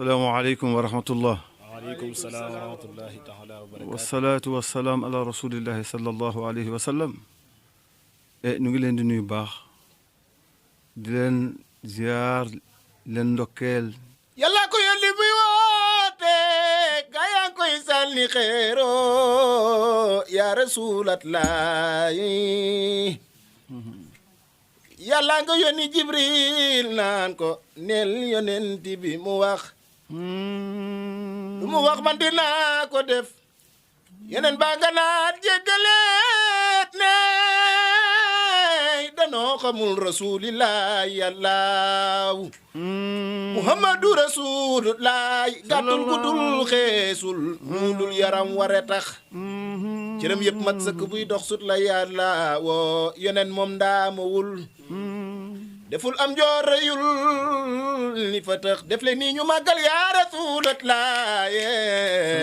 salaamaaleykum wa rahmatullah. waaleykum salaam wa rahmatullahi taala wa barakaatu. wasalaatu wasalaam ala rasulillahi sallallahu alayhi wa sallam. ñu ngi leen di nuyu baax di leen ziar leen ndokkeel. yàlla ko yónni muy woote gaa yaa ngi koy sànni xeero yaa rasuulallahi. yàlla nga yónni jibril naan ko neel yonent bi mu wax. lu mu wax man dinaa ko def. yeneen baa nga naat jéggaleet ne danoo xamul rasulillahi yàllaaw. muhammadu rasulullahi gàttul guddul xeesul ñuulul yaram ware tax. cëram yëpp mat sëkk buy dox sut la yàlla woo yeneen moom ndaamawul. deful am joorayul ni fa tax def le nii ñu màggal yaa rasulallah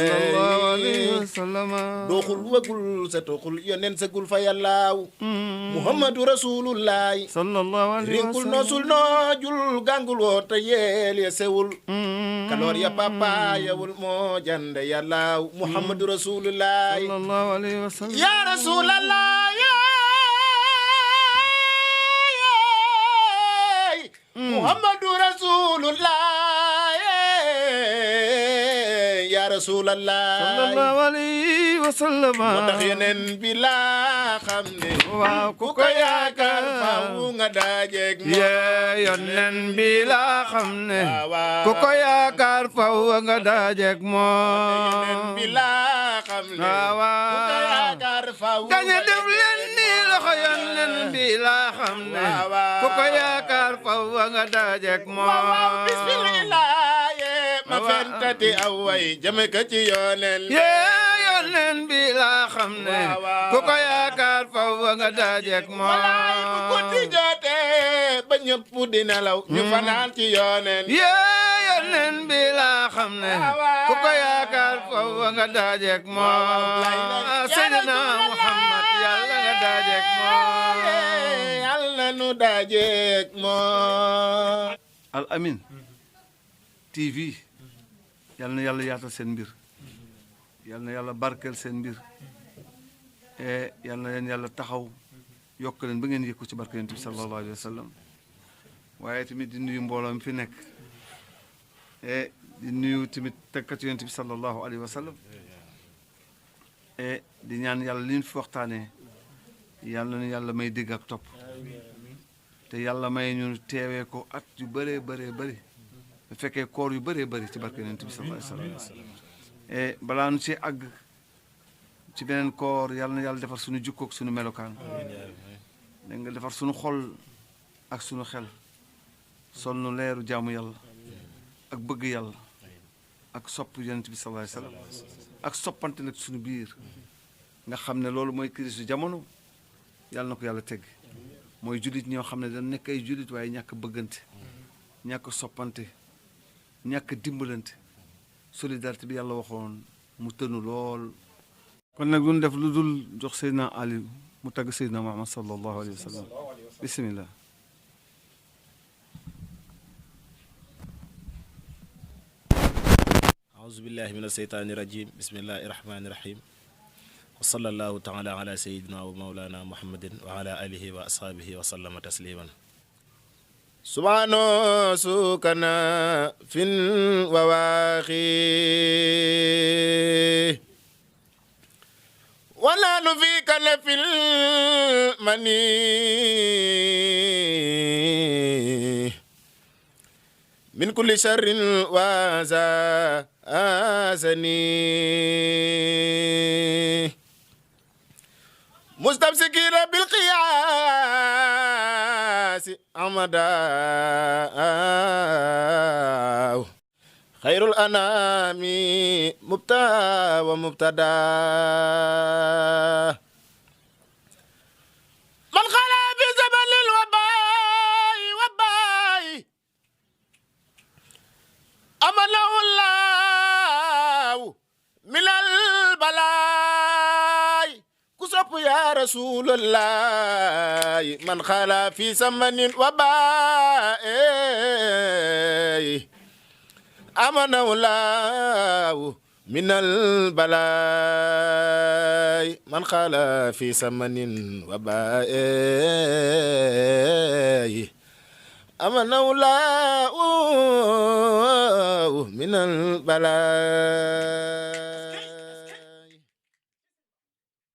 sallallahu alayhi wa sallam. dooxul wagul sa toxul yoneen sagul fa yàllaaw. muhammadu rasulullahi sallallahu alayhi wa rinkul sallam. noosul noojul gàngul woo te yeel ya sewul. kaloor ya papa yawul moo jande yàllaaw. muhammadu rasulullahi sallallahu alayhi wa sallam. ya rasulallah muhammadu rasulullah ya rasulallah sallallahu alayhi wa sallam. moo tax yeneen bi laa xam ne waaw ku ko yaakaar faaw nga daajeeg moom. yoneen bi laa xam ne waaw ku ko yaakaar faw nga dajeek yeneen bi moom. laa xam ne waaw ku ko yaakaar faaw nga gañe def leen ni loxo yoneen bi laa xam ne waaw ku ko yaakaar faw nga dajeek waaw moom. bismillah ma fentati aw way jëme ko ci yoneen yoneen bi laa xam ne waaw ku ko yaakaar faw nga dajeek moom. walaay bu guddi jotee ba ñëpp di nelaw ñu fanaan ci yoneen yoneen bi laa xam ne ku ko yaakaar faw nga dajeek moom. Seydina Muhammad yàlla nga dajeek moom. yàlla nu dajeek moom. Al Amine TV yal na yàlla yaatal seen mbir yal na yàlla barkeel seen mbir yal na leen yàlla taxaw yokk leen ba ngeen yëg ko ci barke Yonent bi sallallahu alayhi wa sallam. waaye tamit di nuyu mbooloo mi fi nekk di nuyu tamit tëkkat Yonent bi sallallahu alayhi wa sallam di ñaan yàlla li ñu fi waxtaanee yal na yàlla may dégg ak topp te yàlla may ñu teewee ko at yu bëree bëree bëri bu fekkee koor yu bëree bëri ci barke Yonent bi sallallahu alayhi wa sallam balaa nu ci àgg ci beneen koor yàlla na yàlla defar suñu jukkook suñu melokaan dégg nga defar suñu xol ak suñu xel sol nu leeru jaamu yàlla ak bëgg yàlla ak sopp Yonent bi sallallahu alayhi wa sallam ak soppante nag suñu biir nga xam ne loolu mooy crise jamono yàlla na ko yàlla tegg mooy jullit ñoo xam ne dañ nekk ay jullit waaye ñàkk bëggante ñàkk soppante ñàkk dimbalante solidarité bi yàlla waxoon mu tënu lool. kon nag lu ñu def lu dul jox Seydina Ali mu tagg Seydina Muhammad sallallahu alayhi wa sallam bismillah. auzu billahi min aseytaani rajim bismillahi rahmaani rahim wa sallallahu taala ala sayidina wa maulana muhammadin wa ala alihi wa ashaabihi wa sallama tasliman subhano sukana fin wawaaxi wala nu fi kale fil mani min kulli sharrin waza asani mustamsikina bil qiyaasi amada xayrul anami mubta wa mubtada man xala bi zamanil wabaay amanahullahu minal balaay ku sopp ya rasulallahi man xala fi zamanin wabaay amana wallahu من البلاء من خال في سمن وباء أمن أولاه من البلاء